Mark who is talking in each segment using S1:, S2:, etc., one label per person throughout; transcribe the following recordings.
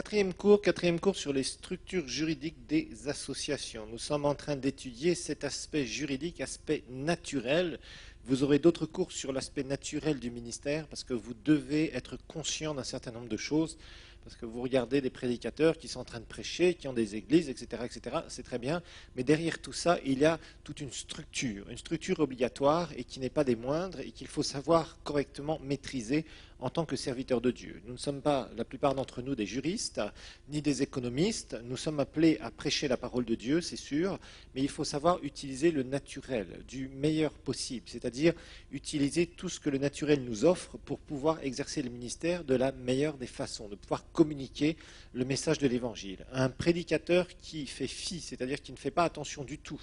S1: Quatrième cours sur les structures juridiques des associations. Nous sommes en train d'étudier cet aspect juridique, aspect naturel. Vous aurez d'autres cours sur l'aspect naturel du ministère parce que vous devez être conscient d'un certain nombre de choses. Parce que vous regardez des prédicateurs qui sont en train de prêcher, qui ont des églises, etc., etc. C'est très bien. Mais derrière tout ça, il y a toute une structure obligatoire et qui n'est pas des moindres et qu'il faut savoir correctement maîtriser en tant que serviteur de Dieu. Nous ne sommes pas, la plupart d'entre nous, des juristes, ni des économistes. Nous sommes appelés à prêcher la parole de Dieu, c'est sûr, mais il faut savoir utiliser le naturel du meilleur possible, c'est-à-dire utiliser tout ce que le naturel nous offre pour pouvoir exercer le ministère de la meilleure des façons, de pouvoir communiquer le message de l'Évangile. Un prédicateur qui fait fi, c'est-à-dire qui ne fait pas attention du tout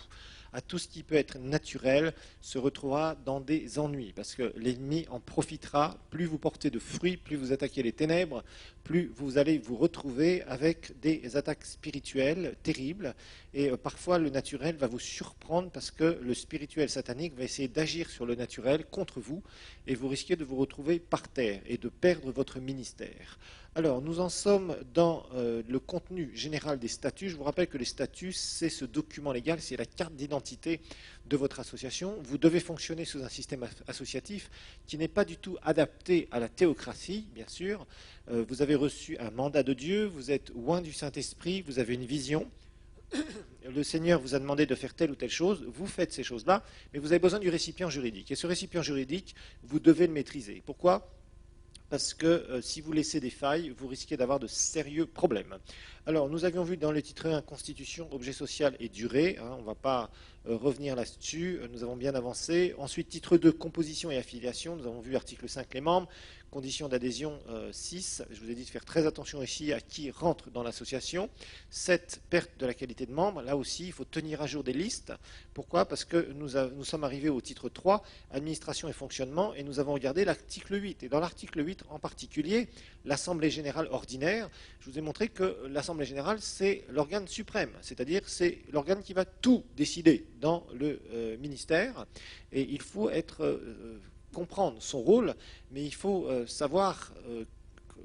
S1: à tout ce qui peut être naturel, se retrouvera dans des ennuis, parce que l'ennemi en profitera. Plus vous portez de fruits, plus vous attaquez les ténèbres, plus vous allez vous retrouver avec des attaques spirituelles terribles, et parfois le naturel va vous surprendre, parce que le spirituel satanique va essayer d'agir sur le naturel contre vous, et vous risquez de vous retrouver par terre, et de perdre votre ministère. Alors, nous en sommes dans le contenu général des statuts. Je vous rappelle que les statuts, c'est ce document légal, c'est la carte d'identité de votre association. Vous devez fonctionner sous un système associatif qui n'est pas du tout adapté à la théocratie, bien sûr. Vous avez reçu un mandat de Dieu, vous êtes loin du Saint-Esprit, vous avez une vision. Le Seigneur vous a demandé de faire telle ou telle chose, vous faites ces choses-là, mais vous avez besoin du récipient juridique. Et ce récipient juridique, vous devez le maîtriser. Pourquoi ? Parce que si vous laissez des failles, vous risquez d'avoir de sérieux problèmes. Alors, nous avions vu dans le titre 1, Constitution, objet social et durée. On ne va pas revenir là-dessus, nous avons bien avancé. Ensuite, titre 2, composition et affiliation. Nous avons vu article 5, les membres. Conditions d'adhésion 6. Je vous ai dit de faire très attention ici à qui rentre dans l'association. 7, perte de la qualité de membre. Là aussi, il faut tenir à jour des listes. Pourquoi ? Parce que nous sommes arrivés au titre 3, administration et fonctionnement, et nous avons regardé l'article 8. Et dans l'article 8 en particulier, l'Assemblée générale ordinaire, je vous ai montré que l'Assemblée générale, c'est l'organe suprême, c'est-à-dire c'est l'organe qui va tout décider dans le ministère, et il faut comprendre son rôle, mais il faut savoir,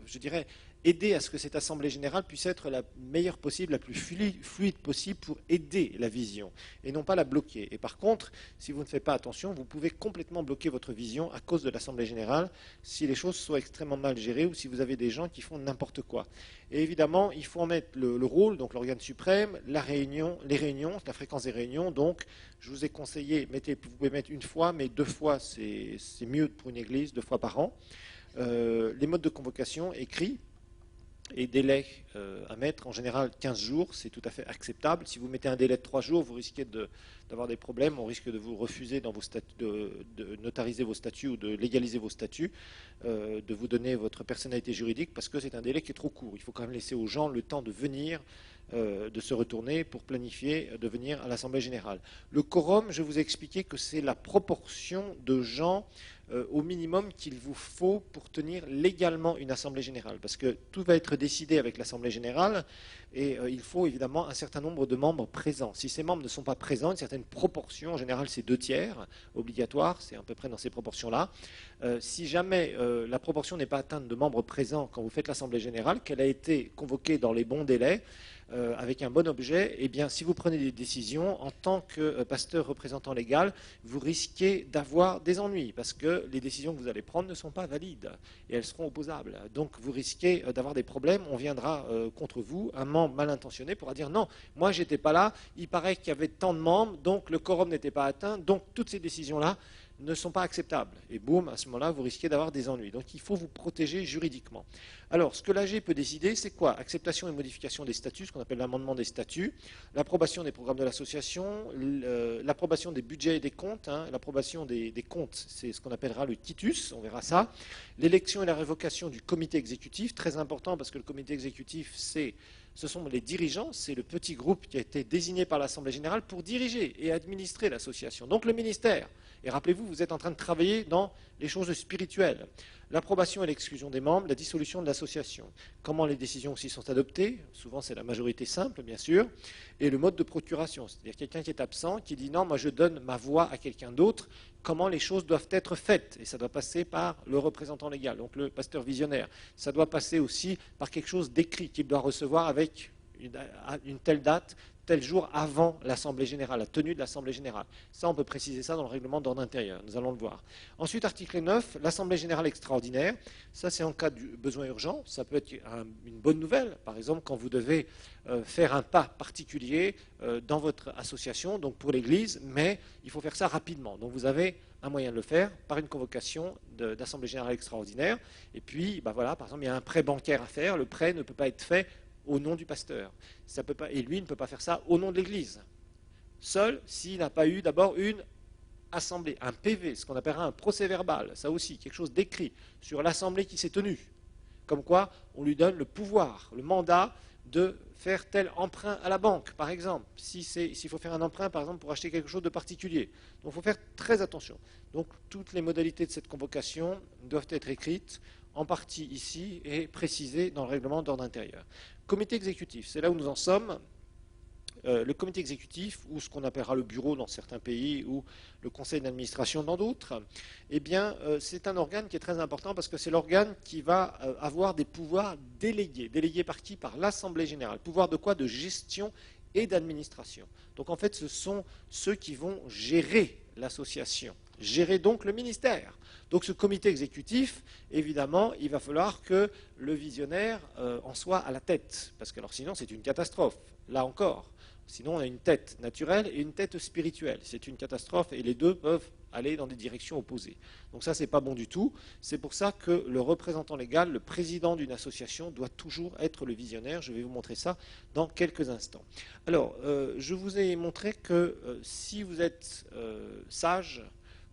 S1: je dirais, aider à ce que cette Assemblée générale puisse être la meilleure possible, la plus fluide possible pour aider la vision, et non pas la bloquer. Et par contre, si vous ne faites pas attention, vous pouvez complètement bloquer votre vision à cause de l'Assemblée générale, si les choses sont extrêmement mal gérées ou si vous avez des gens qui font n'importe quoi. Et évidemment, il faut en mettre le rôle, donc l'organe suprême, les réunions, la fréquence des réunions. Donc, je vous ai conseillé, vous pouvez mettre une fois, mais 2 fois, c'est mieux pour une église, 2 fois par an. Les modes de convocation écrits, et délai à mettre, en général 15 jours, c'est tout à fait acceptable. Si vous mettez un délai de 3 jours, vous risquez d'avoir des problèmes, on risque de vous refuser dans vos statuts, de notariser vos statuts ou de légaliser vos statuts, de vous donner votre personnalité juridique, parce que c'est un délai qui est trop court. Il faut quand même laisser aux gens le temps de venir, de se retourner pour planifier de venir à l'Assemblée générale. Le quorum, je vous ai expliqué que c'est la proportion de gens au minimum qu'il vous faut pour tenir légalement une Assemblée générale, parce que tout va être décidé avec l'Assemblée générale, et il faut évidemment un certain nombre de membres présents. Si ces membres ne sont pas présents, une certaine proportion, en général c'est 2/3, obligatoire, c'est à peu près dans ces proportions-là. Si jamais la proportion n'est pas atteinte de membres présents quand vous faites l'Assemblée générale, qu'elle a été convoquée dans les bons délais, avec un bon objet, eh bien, si vous prenez des décisions, en tant que pasteur représentant légal, vous risquez d'avoir des ennuis, parce que les décisions que vous allez prendre ne sont pas valides, et elles seront opposables. Donc, vous risquez d'avoir des problèmes, on viendra contre vous, un membre mal intentionné pourra dire « Non, moi, j'étais pas là, il paraît qu'il y avait tant de membres, donc le quorum n'était pas atteint, donc toutes ces décisions-là ne sont pas acceptables. » Et boum, à ce moment-là, vous risquez d'avoir des ennuis. Donc, il faut vous protéger juridiquement. Alors, ce que l'AG peut décider, c'est quoi ? Acceptation et modification des statuts, ce qu'on appelle l'amendement des statuts, l'approbation des programmes de l'association, l'approbation des budgets et des comptes, l'approbation des comptes, c'est ce qu'on appellera le titus, on verra ça, l'élection et la révocation du comité exécutif, très important parce que le comité exécutif, ce sont les dirigeants, c'est le petit groupe qui a été désigné par l'Assemblée générale pour diriger et administrer l'association. Donc le ministère. Et rappelez-vous, vous êtes en train de travailler dans les choses spirituelles. L'approbation et l'exclusion des membres, la dissolution de l'association. Comment les décisions aussi sont adoptées, souvent c'est la majorité simple bien sûr, et le mode de procuration, c'est-à-dire quelqu'un qui est absent, qui dit non, moi je donne ma voix à quelqu'un d'autre, comment les choses doivent être faites, et ça doit passer par le représentant légal, donc le pasteur visionnaire. Ça doit passer aussi par quelque chose d'écrit qu'il doit recevoir avec une telle date, tel jour avant l'Assemblée générale, la tenue de l'Assemblée générale. Ça, on peut préciser ça dans le règlement d'ordre intérieur, nous allons le voir. Ensuite, article 9, l'Assemblée générale extraordinaire. Ça, c'est en cas de besoin urgent. Ça peut être une bonne nouvelle, par exemple, quand vous devez faire un pas particulier dans votre association, donc pour l'Église, mais il faut faire ça rapidement. Donc vous avez un moyen de le faire par une convocation d'Assemblée générale extraordinaire. Et puis, ben voilà, par exemple, il y a un prêt bancaire à faire. Le prêt ne peut pas être fait au nom du pasteur. Ça peut pas, et lui ne peut pas faire ça au nom de l'Église. Seul s'il n'a pas eu d'abord une assemblée, un PV, ce qu'on appellera un procès-verbal, ça aussi, quelque chose d'écrit sur l'assemblée qui s'est tenue. Comme quoi, on lui donne le pouvoir, le mandat de faire tel emprunt à la banque, par exemple, s'il faut faire un emprunt, par exemple, pour acheter quelque chose de particulier. Donc il faut faire très attention. Donc toutes les modalités de cette convocation doivent être écrites, en partie ici, et précisées dans le règlement d'ordre intérieur. Comité exécutif, c'est là où nous en sommes. Le comité exécutif, ou ce qu'on appellera le bureau dans certains pays, ou le conseil d'administration dans d'autres, eh bien, c'est un organe qui est très important parce que c'est l'organe qui va avoir des pouvoirs délégués. Délégués par qui? Par l'Assemblée générale. Pouvoir de quoi? De gestion et d'administration. Donc en fait, ce sont ceux qui vont gérer l'association, gérer donc le ministère. Donc ce comité exécutif, évidemment, il va falloir que le visionnaire en soit à la tête, parce que alors sinon c'est une catastrophe, là encore. Sinon on a une tête naturelle et une tête spirituelle. C'est une catastrophe et les deux peuvent aller dans des directions opposées. Donc ça, c'est pas bon du tout. C'est pour ça que le représentant légal, le président d'une association, doit toujours être le visionnaire. Je vais vous montrer ça dans quelques instants. Alors, je vous ai montré que si vous êtes sage,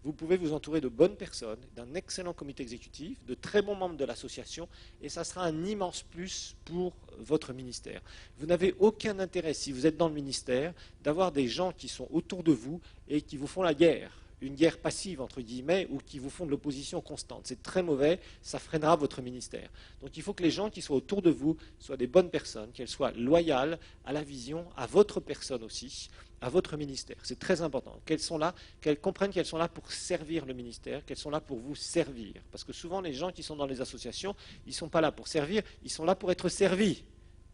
S1: vous pouvez vous entourer de bonnes personnes, d'un excellent comité exécutif, de très bons membres de l'association, et ça sera un immense plus pour votre ministère. Vous n'avez aucun intérêt, si vous êtes dans le ministère, d'avoir des gens qui sont autour de vous et qui vous font la guerre. Une guerre passive, entre guillemets, ou qui vous font de l'opposition constante. C'est très mauvais, ça freinera votre ministère. Donc il faut que les gens qui soient autour de vous soient des bonnes personnes, qu'elles soient loyales à la vision, à votre personne aussi, à votre ministère. C'est très important. Qu'elles sont là, qu'elles comprennent qu'elles sont là pour servir le ministère, qu'elles sont là pour vous servir. Parce que souvent, les gens qui sont dans les associations, ils ne sont pas là pour servir, ils sont là pour être servis.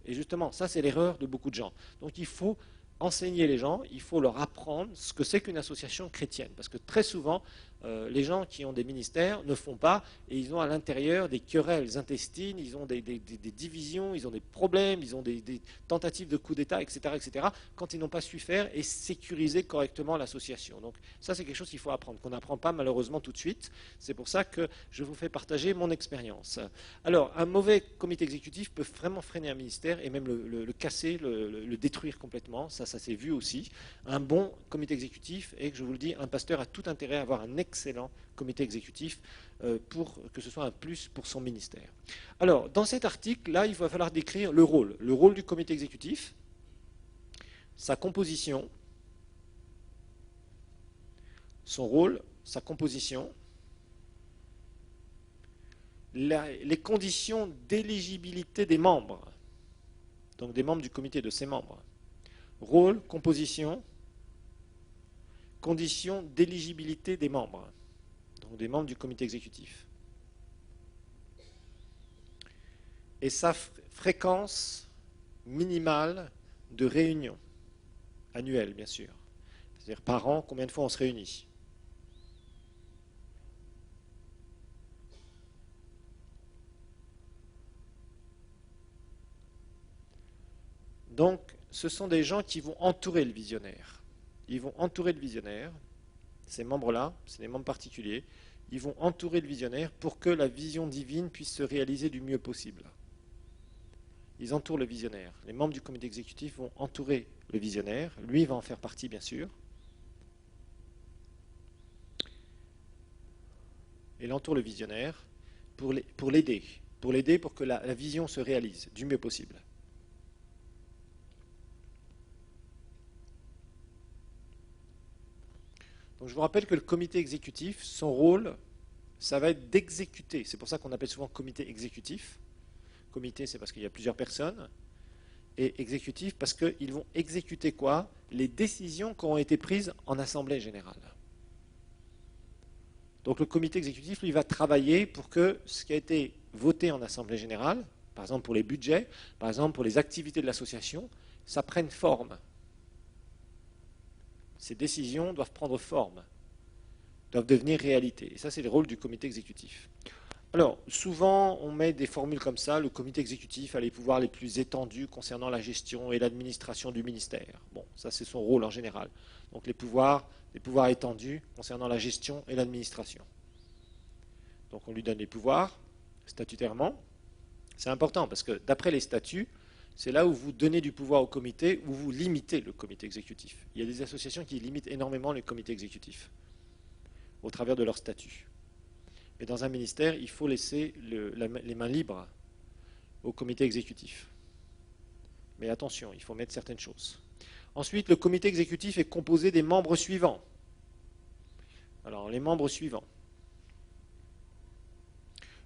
S1: Et justement, ça, c'est l'erreur de beaucoup de gens. Donc il faut enseigner les gens, il faut leur apprendre ce que c'est qu'une association chrétienne. Parce que très souvent, les gens qui ont des ministères ne font pas, et ils ont à l'intérieur des querelles intestines, ils ont des divisions, ils ont des problèmes, ils ont des tentatives de coup d'État, etc., quand ils n'ont pas su faire et sécuriser correctement l'association. Donc ça, c'est quelque chose qu'il faut apprendre, qu'on n'apprend pas malheureusement tout de suite. C'est pour ça que je vous fais partager mon expérience. Alors, un mauvais comité exécutif peut vraiment freiner un ministère et même le casser, le détruire complètement. Ça s'est vu aussi. Un bon comité exécutif, et je vous le dis, un pasteur a tout intérêt à avoir un excellent comité exécutif pour que ce soit un plus pour son ministère. Alors, dans cet article-là, il va falloir décrire le rôle du comité exécutif, sa composition, son rôle, sa composition, les conditions d'éligibilité des membres, donc des membres du comité, de ses membres. Rôle, composition, conditions d'éligibilité des membres, donc des membres du comité exécutif. Et sa fréquence minimale de réunion, annuelle bien sûr. C'est-à-dire par an, combien de fois on se réunit. Donc, ce sont des gens qui vont entourer le visionnaire. Ils vont entourer le visionnaire, ces membres-là, c'est des membres particuliers, ils vont entourer le visionnaire pour que la vision divine puisse se réaliser du mieux possible. Ils entourent le visionnaire. Les membres du comité exécutif vont entourer le visionnaire. Lui va en faire partie, bien sûr. Il entoure le visionnaire pour l'aider, pour que la vision se réalise du mieux possible. Donc je vous rappelle que le comité exécutif, son rôle, ça va être d'exécuter. C'est pour ça qu'on appelle souvent comité exécutif. Comité, c'est parce qu'il y a plusieurs personnes. Et exécutif, parce qu'ils vont exécuter quoi? Les décisions qui ont été prises en assemblée générale. Donc le comité exécutif, lui, va travailler pour que ce qui a été voté en assemblée générale, par exemple pour les budgets, par exemple pour les activités de l'association, ça prenne forme. Ces décisions doivent prendre forme, doivent devenir réalité. Et ça, c'est le rôle du comité exécutif. Alors, souvent, on met des formules comme ça. Le comité exécutif a les pouvoirs les plus étendus concernant la gestion et l'administration du ministère. Bon, ça, c'est son rôle en général. Donc, les pouvoirs étendus concernant la gestion et l'administration. Donc, on lui donne les pouvoirs statutairement. C'est important parce que, d'après les statuts, c'est là où vous donnez du pouvoir au comité, où vous limitez le comité exécutif. Il y a des associations qui limitent énormément les comités exécutifs au travers de leurs statuts. Mais dans un ministère, il faut laisser les mains libres au comité exécutif. Mais attention, il faut mettre certaines choses. Ensuite, le comité exécutif est composé des membres suivants. Alors, les membres suivants.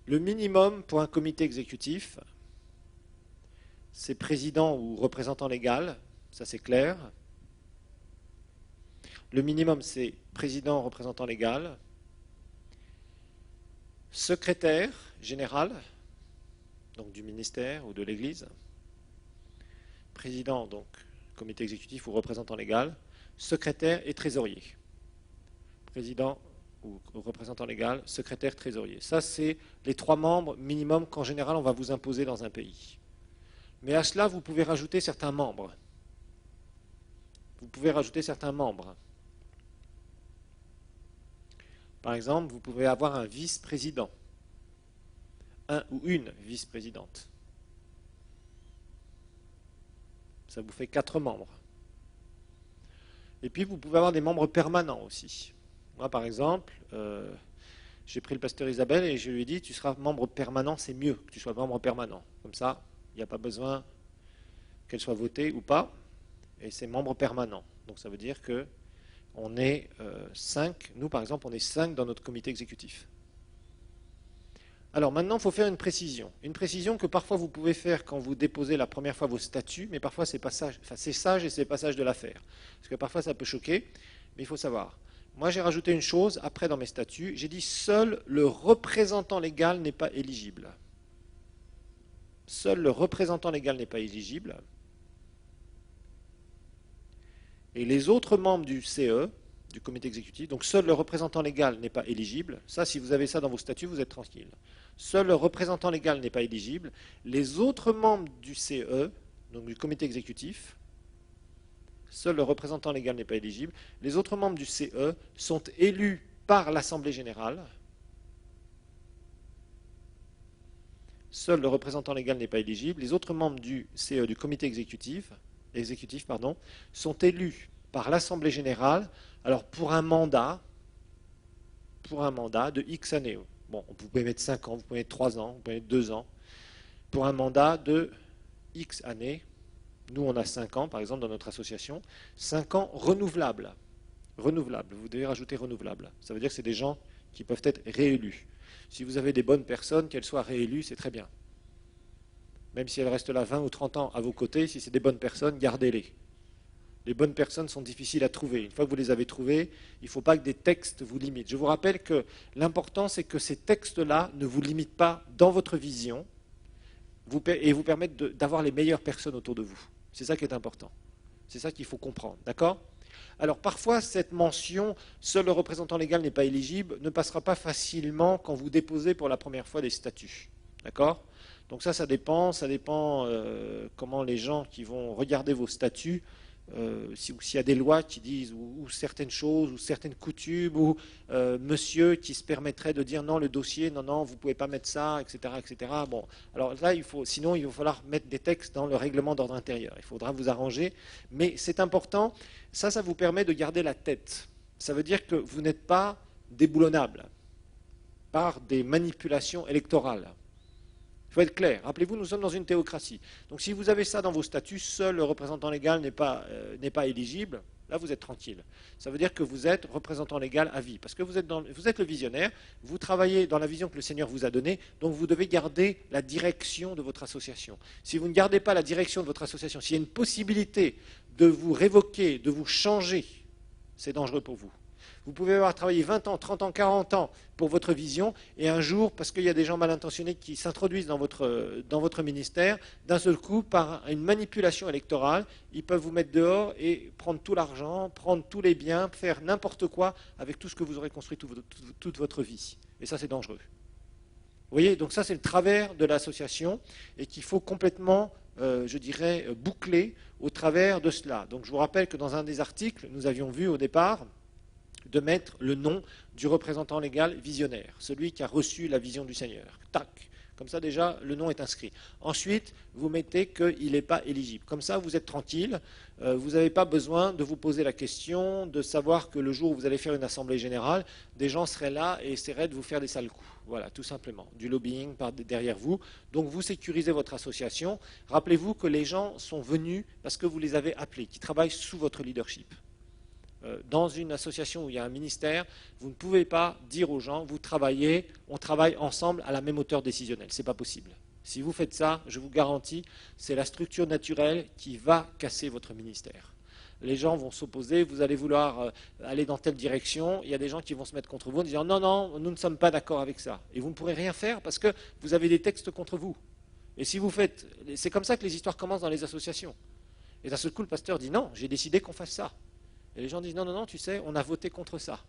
S1: Le minimum pour un comité exécutif, c'est président ou représentant légal, ça c'est clair. Le minimum, c'est président, représentant légal. Secrétaire général, donc du ministère ou de l'Église, président, donc comité exécutif ou représentant légal, secrétaire et trésorier. Président ou représentant légal, secrétaire, trésorier. Ça, c'est les 3 membres minimum qu'en général on va vous imposer dans un pays. Mais à cela, vous pouvez rajouter certains membres. Vous pouvez rajouter certains membres. Par exemple, vous pouvez avoir un vice-président, un ou une vice-présidente. Ça vous fait 4 membres. Et puis, vous pouvez avoir des membres permanents aussi. Moi, par exemple, j'ai pris le pasteur Isabelle et je lui ai dit, tu seras membre permanent, c'est mieux que tu sois membre permanent. Comme ça, il n'y a pas besoin qu'elle soit votée ou pas. Et c'est membre permanent. Donc, ça veut dire que on est 5, nous par exemple, on est 5 dans notre comité exécutif. Alors maintenant, il faut faire une précision. Une précision que parfois vous pouvez faire quand vous déposez la première fois vos statuts, mais parfois c'est pas sage, enfin, c'est sage et c'est pas sage de la faire. Parce que parfois ça peut choquer, mais il faut savoir. Moi j'ai rajouté une chose, après dans mes statuts, j'ai dit seul le représentant légal n'est pas éligible. Seul le représentant légal n'est pas éligible. Et les autres membres du CE, du comité exécutif, donc seul le représentant légal n'est pas éligible. Ça, si vous avez ça dans vos statuts, vous êtes tranquille. Seul le représentant légal n'est pas éligible. Les autres membres du CE, donc du comité exécutif, seul le représentant légal n'est pas éligible. Les autres membres du CE sont élus par l'Assemblée générale. Seul le représentant légal n'est pas éligible. Les autres membres du CE, du comité exécutif, sont élus par l'Assemblée générale, alors pour un mandat de X années. Bon, vous pouvez mettre 5 ans, vous pouvez mettre 3 ans, vous pouvez mettre 2 ans. Pour un mandat de X années, nous on a 5 ans par exemple dans notre association, 5 ans renouvelables. Renouvelables, vous devez rajouter renouvelable. Ça veut dire que c'est des gens qui peuvent être réélus. Si vous avez des bonnes personnes, qu'elles soient réélues, c'est très bien. Même si elles restent là 20 ou 30 ans à vos côtés, si c'est des bonnes personnes, gardez-les. Les bonnes personnes sont difficiles à trouver. Une fois que vous les avez trouvées, il ne faut pas que des textes vous limitent. Je vous rappelle que l'important, c'est que ces textes-là ne vous limitent pas dans votre vision et vous permettent d'avoir les meilleures personnes autour de vous. C'est ça qui est important. C'est ça qu'il faut comprendre. D'accord ? Alors parfois, cette mention « seul le représentant légal n'est pas éligible » ne passera pas facilement quand vous déposez pour la première fois des statuts. D'accord ? Donc ça dépend comment les gens qui vont regarder vos statuts, s'il y a des lois qui disent ou certaines choses, ou certaines coutumes, ou monsieur qui se permettrait de dire non, le dossier, non, vous ne pouvez pas mettre ça, etc., etc. Bon, alors là, sinon, il va falloir mettre des textes dans le règlement d'ordre intérieur. Il faudra vous arranger, mais c'est important. Ça vous permet de garder la tête. Ça veut dire que vous n'êtes pas déboulonnable par des manipulations électorales. Il faut être clair. Rappelez-vous, nous sommes dans une théocratie. Donc si vous avez ça dans vos statuts, seul le représentant légal n'est pas éligible, Là, vous êtes tranquille. Ça veut dire que vous êtes représentant légal à vie, parce que vous êtes le visionnaire, vous travaillez dans la vision que le Seigneur vous a donnée, donc vous devez garder la direction de votre association. Si vous ne gardez pas la direction de votre association, s'il y a une possibilité de vous révoquer, de vous changer, c'est dangereux pour vous. Vous pouvez avoir travaillé 20 ans, 30 ans, 40 ans pour votre vision, et un jour, parce qu'il y a des gens mal intentionnés qui s'introduisent dans votre ministère, d'un seul coup, par une manipulation électorale, ils peuvent vous mettre dehors et prendre tout l'argent, prendre tous les biens, faire n'importe quoi avec tout ce que vous aurez construit toute votre vie. Et ça, c'est dangereux. Vous voyez, donc ça, c'est le travers de l'association, et qu'il faut complètement, je dirais, boucler au travers de cela. Donc je vous rappelle que dans un des articles, nous avions vu au départ de mettre le nom du représentant légal visionnaire, celui qui a reçu la vision du Seigneur. Tac, comme ça déjà le nom est inscrit. Ensuite, vous mettez qu'il n'est pas éligible. Comme ça, vous êtes tranquille, vous n'avez pas besoin de vous poser la question, de savoir que le jour où vous allez faire une assemblée générale, des gens seraient là et essaieraient de vous faire des sales coups. Voilà, tout simplement. Du lobbying derrière vous. Donc vous sécurisez votre association. Rappelez-vous que les gens sont venus parce que vous les avez appelés, qui travaillent sous votre leadership. Dans une association où il y a un ministère, vous ne pouvez pas dire aux gens, vous travaillez, on travaille ensemble à la même hauteur décisionnelle. Ce n'est pas possible. Si vous faites ça, je vous garantis, c'est la structure naturelle qui va casser votre ministère. Les gens vont s'opposer, vous allez vouloir aller dans telle direction, il y a des gens qui vont se mettre contre vous en disant non, non, nous ne sommes pas d'accord avec ça. Et vous ne pourrez rien faire parce que vous avez des textes contre vous. Et si vous faites, c'est comme ça que les histoires commencent dans les associations. Et d'un seul coup, le pasteur dit non, j'ai décidé qu'on fasse ça. Et les gens disent non, non, non, tu sais, on a voté contre ça.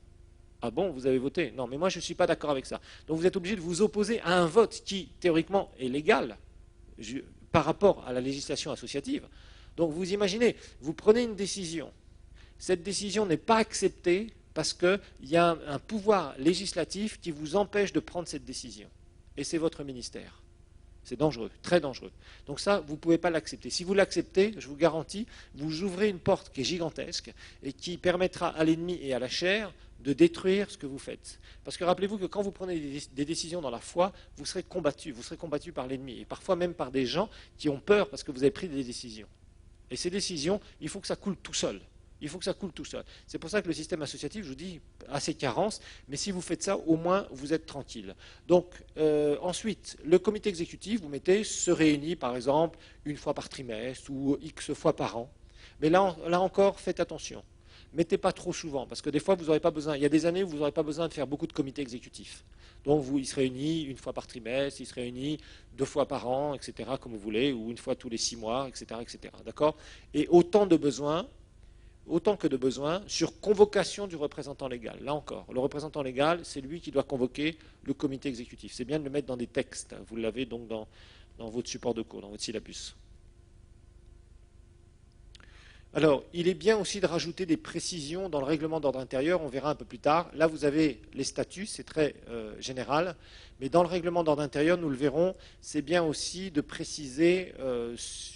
S1: Ah bon, vous avez voté? Non, mais moi je ne suis pas d'accord avec ça. Donc vous êtes obligé de vous opposer à un vote qui, théoriquement, est légal par rapport à la législation associative. Donc vous imaginez, vous prenez une décision. Cette décision n'est pas acceptée parce qu'il y a un pouvoir législatif qui vous empêche de prendre cette décision. Et c'est votre ministère. C'est dangereux, très dangereux. Donc ça, vous ne pouvez pas l'accepter. Si vous l'acceptez, je vous garantis, vous ouvrez une porte qui est gigantesque et qui permettra à l'ennemi et à la chair de détruire ce que vous faites. Parce que rappelez-vous que quand vous prenez des décisions dans la foi, vous serez combattu par l'ennemi, et parfois même par des gens qui ont peur parce que vous avez pris des décisions. Et ces décisions, il faut que ça coule tout seul. Il faut que ça coule tout seul. C'est pour ça que le système associatif, je vous dis, a ses carences, mais si vous faites ça, au moins, vous êtes tranquille. Donc, ensuite, le comité exécutif, vous mettez, se réunit, par exemple, une fois par trimestre ou X fois par an. Mais là encore, faites attention. Mettez pas trop souvent, parce que des fois, vous n'aurez pas besoin. Il y a des années où vous n'aurez pas besoin de faire beaucoup de comités exécutifs. Donc, il se réunit une fois par trimestre, il se réunit 2 fois par an, etc., comme vous voulez, ou une fois tous les 6 mois, etc., etc. D'accord? Et autant que de besoin, sur convocation du représentant légal. Là encore, le représentant légal, c'est lui qui doit convoquer le comité exécutif. C'est bien de le mettre dans des textes. Vous l'avez donc dans votre support de cours, dans votre syllabus. Alors, il est bien aussi de rajouter des précisions dans le règlement d'ordre intérieur, on verra un peu plus tard. Là, vous avez les statuts, c'est très général, mais dans le règlement d'ordre intérieur, nous le verrons, c'est bien aussi de préciser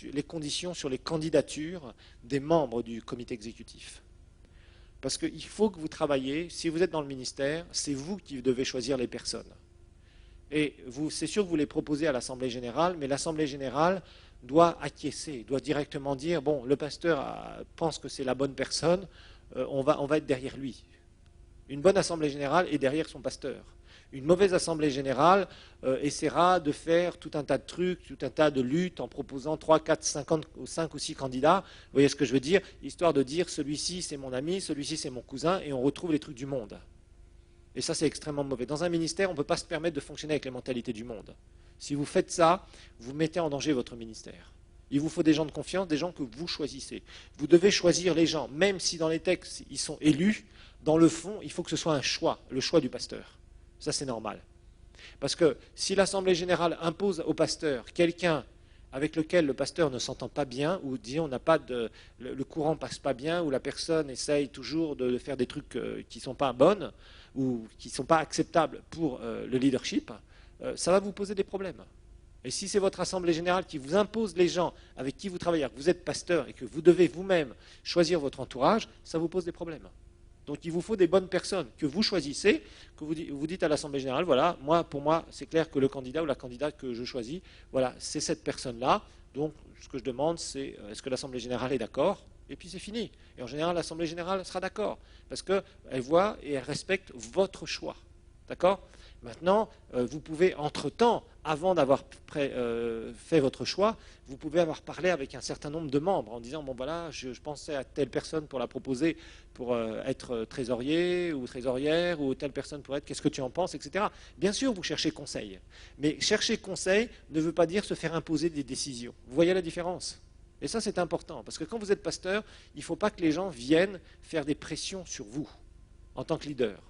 S1: les conditions sur les candidatures des membres du comité exécutif. Parce qu'il faut que vous travailliez, si vous êtes dans le ministère, c'est vous qui devez choisir les personnes. Et c'est sûr que vous les proposez à l'Assemblée générale, mais l'Assemblée générale doit acquiescer, doit directement dire, bon, le pasteur pense que c'est la bonne personne, on va être derrière lui. Une bonne Assemblée générale est derrière son pasteur. Une mauvaise Assemblée générale essaiera de faire tout un tas de trucs, tout un tas de luttes en proposant 3, 4, 5 ou 6 candidats. Vous voyez ce que je veux dire? Histoire de dire, celui-ci c'est mon ami, celui-ci c'est mon cousin, et on retrouve les trucs du monde. Et ça, c'est extrêmement mauvais. Dans un ministère, on ne peut pas se permettre de fonctionner avec les mentalités du monde. Si vous faites ça, vous mettez en danger votre ministère. Il vous faut des gens de confiance, des gens que vous choisissez. Vous devez choisir les gens, même si dans les textes, ils sont élus, dans le fond, il faut que ce soit un choix, le choix du pasteur. Ça, c'est normal. Parce que si l'Assemblée générale impose au pasteur quelqu'un avec lequel le pasteur ne s'entend pas bien, ou disons le courant ne passe pas bien, ou la personne essaye toujours de faire des trucs qui ne sont pas bonnes, ou qui ne sont pas acceptables pour le leadership, ça va vous poser des problèmes. Et si c'est votre assemblée générale qui vous impose les gens avec qui vous travaillez, que vous êtes pasteur et que vous devez vous-même choisir votre entourage, ça vous pose des problèmes. Donc il vous faut des bonnes personnes que vous choisissez, que vous dites à l'assemblée générale, voilà, pour moi, c'est clair que le candidat ou la candidate que je choisis, voilà, c'est cette personne-là. Donc ce que je demande, c'est est-ce que l'assemblée générale est d'accord? Et puis c'est fini. Et en général, l'Assemblée générale sera d'accord, parce qu'elle voit et elle respecte votre choix. D'accord? Maintenant, vous pouvez, entre-temps, avant d'avoir fait votre choix, vous pouvez avoir parlé avec un certain nombre de membres en disant, bon voilà, je pensais à telle personne pour la proposer pour être trésorier ou trésorière, ou telle personne pour être, qu'est-ce que tu en penses, etc. Bien sûr, vous cherchez conseil. Mais chercher conseil ne veut pas dire se faire imposer des décisions. Vous voyez la différence? Et ça, c'est important, parce que quand vous êtes pasteur, il ne faut pas que les gens viennent faire des pressions sur vous, en tant que leader,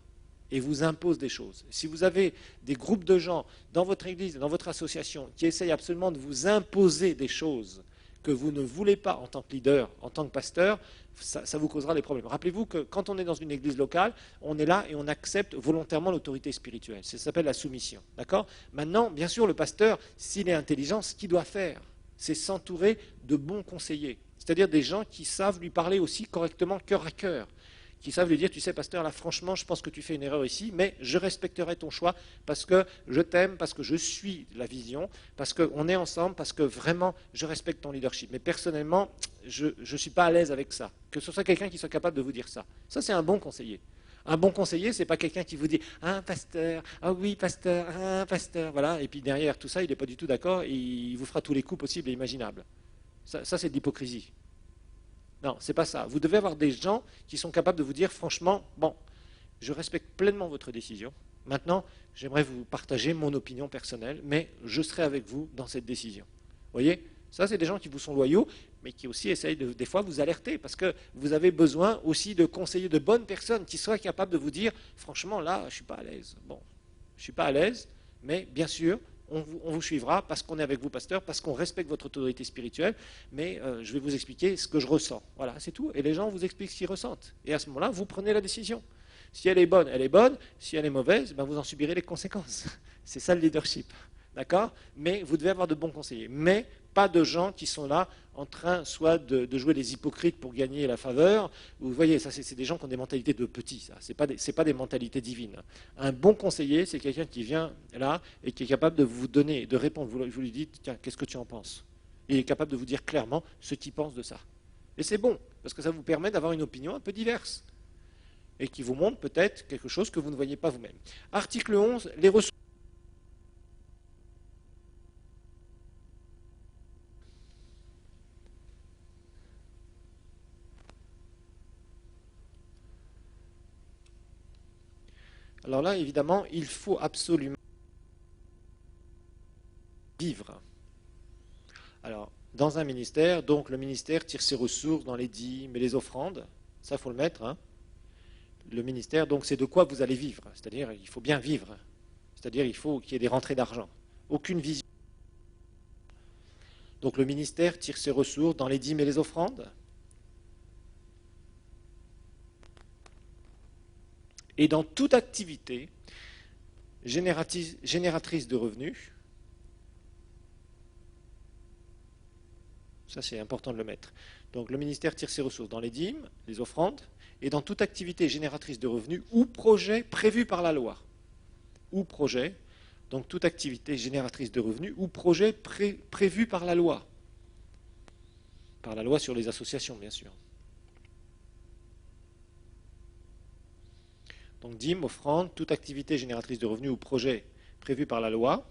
S1: et vous imposent des choses. Si vous avez des groupes de gens dans votre église, dans votre association, qui essayent absolument de vous imposer des choses que vous ne voulez pas en tant que leader, en tant que pasteur, ça vous causera des problèmes. Rappelez-vous que quand on est dans une église locale, on est là et on accepte volontairement l'autorité spirituelle. Ça s'appelle la soumission. D'accord? Maintenant, bien sûr, le pasteur, s'il est intelligent, ce qu'il doit faire, c'est s'entourer de bons conseillers, c'est-à-dire des gens qui savent lui parler aussi correctement cœur à cœur, qui savent lui dire, tu sais pasteur, là franchement je pense que tu fais une erreur ici, mais je respecterai ton choix parce que je t'aime, parce que je suis la vision, parce qu'on est ensemble, parce que vraiment je respecte ton leadership. Mais personnellement, je ne suis pas à l'aise avec ça. Que ce soit quelqu'un qui soit capable de vous dire ça. Ça c'est un bon conseiller. Un bon conseiller, ce n'est pas quelqu'un qui vous dit « Ah, pasteur, ah oui, pasteur, ah, pasteur », voilà, et puis derrière tout ça, il n'est pas du tout d'accord et il vous fera tous les coups possibles et imaginables. Ça c'est de l'hypocrisie. Non, c'est pas ça. Vous devez avoir des gens qui sont capables de vous dire franchement, bon, je respecte pleinement votre décision. Maintenant, j'aimerais vous partager mon opinion personnelle, mais je serai avec vous dans cette décision. Vous voyez? Ça, c'est des gens qui vous sont loyaux, mais qui aussi essayent des fois vous alerter, parce que vous avez besoin aussi de conseillers, de bonnes personnes qui soient capables de vous dire, franchement, là, je ne suis pas à l'aise. Bon, je ne suis pas à l'aise, mais bien sûr, on vous suivra parce qu'on est avec vous, pasteur, parce qu'on respecte votre autorité spirituelle, mais je vais vous expliquer ce que je ressens. Voilà, c'est tout. Et les gens vous expliquent ce qu'ils ressentent. Et à ce moment-là, vous prenez la décision. Si elle est bonne, elle est bonne. Si elle est mauvaise, ben vous en subirez les conséquences. C'est ça le leadership. D'accord? Mais vous devez avoir de bons conseillers. Mais pas de gens qui sont là en train soit de jouer les hypocrites pour gagner la faveur. Vous voyez, ça c'est des gens qui ont des mentalités de petits. Ça, c'est pas des mentalités divines. Un bon conseiller, c'est quelqu'un qui vient là et qui est capable de vous donner, de répondre. Vous lui dites, tiens, qu'est-ce que tu en penses? Et il est capable de vous dire clairement ce qu'il pense de ça. Et c'est bon, parce que ça vous permet d'avoir une opinion un peu diverse et qui vous montre peut-être quelque chose que vous ne voyez pas vous-même. Article 11, les ressources. Alors là, évidemment, il faut absolument vivre. Alors, dans un ministère, donc le ministère tire ses ressources dans les dîmes et les offrandes. Ça, il faut le mettre. Hein. Le ministère, donc, c'est de quoi vous allez vivre. C'est-à-dire, il faut bien vivre. C'est-à-dire, il faut qu'il y ait des rentrées d'argent. Aucune vision. Donc, le ministère tire ses ressources dans les dîmes et les offrandes. Et dans toute activité génératrice de revenus, ça c'est important de le mettre. Donc le ministère tire ses ressources dans les dîmes, les offrandes, et dans toute activité génératrice de revenus ou projet prévu par la loi. Ou projet, donc toute activité génératrice de revenus ou projet prévu par la loi. Par la loi sur les associations, bien sûr. Donc dîmes, offrandes, toute activité génératrice de revenus ou projet prévu par la loi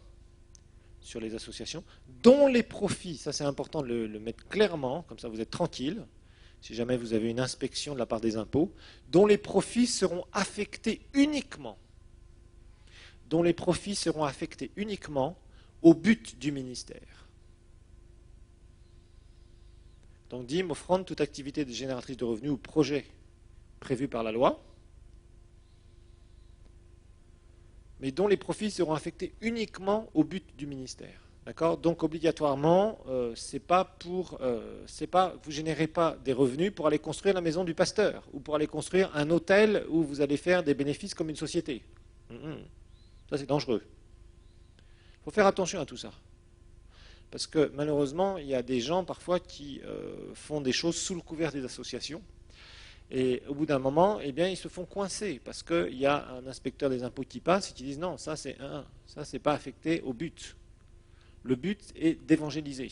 S1: sur les associations, dont les profits, ça c'est important de le mettre clairement, comme ça vous êtes tranquille, si jamais vous avez une inspection de la part des impôts, dont les profits seront affectés uniquement, au but du ministère. Donc dîmes, offrandes, toute activité génératrice de revenus ou projet prévu par la loi, mais dont les profits seront affectés uniquement au but du ministère. D'accord? Donc obligatoirement, vous générez pas des revenus pour aller construire la maison du pasteur ou pour aller construire un hôtel où vous allez faire des bénéfices comme une société. Ça c'est dangereux. Il faut faire attention à tout ça. Parce que malheureusement, il y a des gens parfois qui font des choses sous le couvert des associations. Et au bout d'un moment, eh bien, ils se font coincer parce qu'il y a un inspecteur des impôts qui passe et qui dit non, ça c'est pas affecté au but. Le but est d'évangéliser.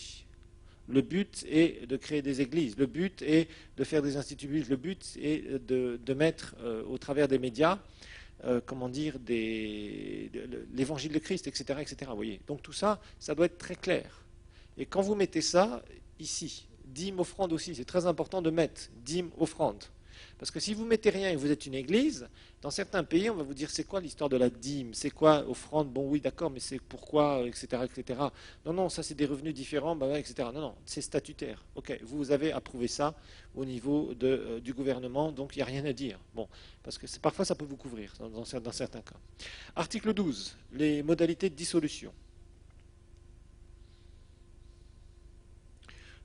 S1: Le but est de créer des églises. Le but est de faire des instituts bibliques. Le but est de mettre au travers des médias, comment dire, l'évangile de Christ, etc., etc. Vous voyez. Donc tout ça, ça doit être très clair. Et quand vous mettez ça ici, dîme, offrande aussi, c'est très important de mettre dîme, offrande. Parce que si vous mettez rien et que vous êtes une église, dans certains pays, on va vous dire c'est quoi l'histoire de la dîme, c'est quoi offrande, bon oui d'accord, mais c'est pourquoi, etc., etc. Non, non, ça c'est des revenus différents, bah, etc. Non, non, c'est statutaire. Ok, vous avez approuvé ça au niveau du gouvernement, donc il n'y a rien à dire. Bon, parce que parfois ça peut vous couvrir dans certains cas. Article 12, les modalités de dissolution.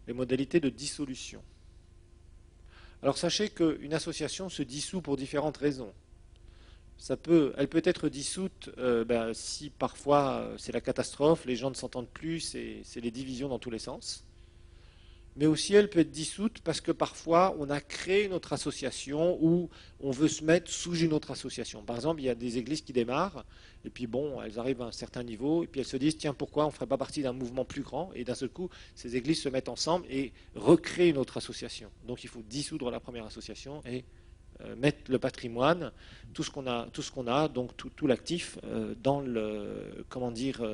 S1: Les modalités de dissolution. Alors sachez qu'une association se dissout pour différentes raisons. Elle peut être dissoute si parfois c'est la catastrophe, les gens ne s'entendent plus, c'est les divisions dans tous les sens. Mais aussi elle peut être dissoute parce que parfois on a créé une autre association ou on veut se mettre sous une autre association. Par exemple, il y a des églises qui démarrent et puis bon, elles arrivent à un certain niveau et puis elles se disent tiens, pourquoi on ne ferait pas partie d'un mouvement plus grand? Et d'un seul coup, ces églises se mettent ensemble et recréent une autre association. Donc il faut dissoudre la première association et mettre le patrimoine, tout ce qu'on a, donc tout l'actif dans le, comment dire,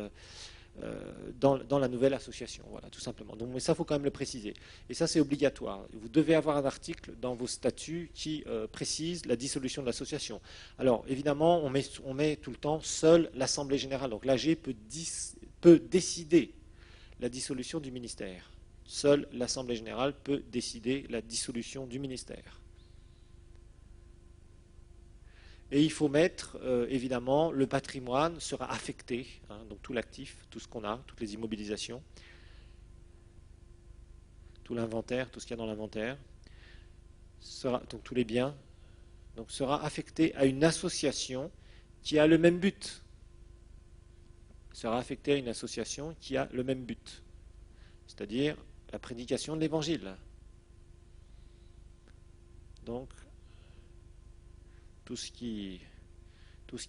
S1: dans la nouvelle association, voilà, tout simplement. Donc, mais ça, il faut quand même le préciser. Et ça, c'est obligatoire. Vous devez avoir un article dans vos statuts qui précise la dissolution de l'association. Alors, évidemment, on met tout le temps seule l'Assemblée générale. Donc, l'AG peut décider la dissolution du ministère. Seule l'Assemblée générale peut décider la dissolution du ministère. Et il faut mettre, évidemment, le patrimoine sera affecté, hein, donc tout l'actif, tout ce qu'on a, toutes les immobilisations, tout l'inventaire, tout ce qu'il y a dans l'inventaire, donc tous les biens, donc sera affecté à une association qui a le même but. Sera affecté à une association qui a le même but, c'est-à-dire la prédication de l'Évangile. Donc, tout ce qui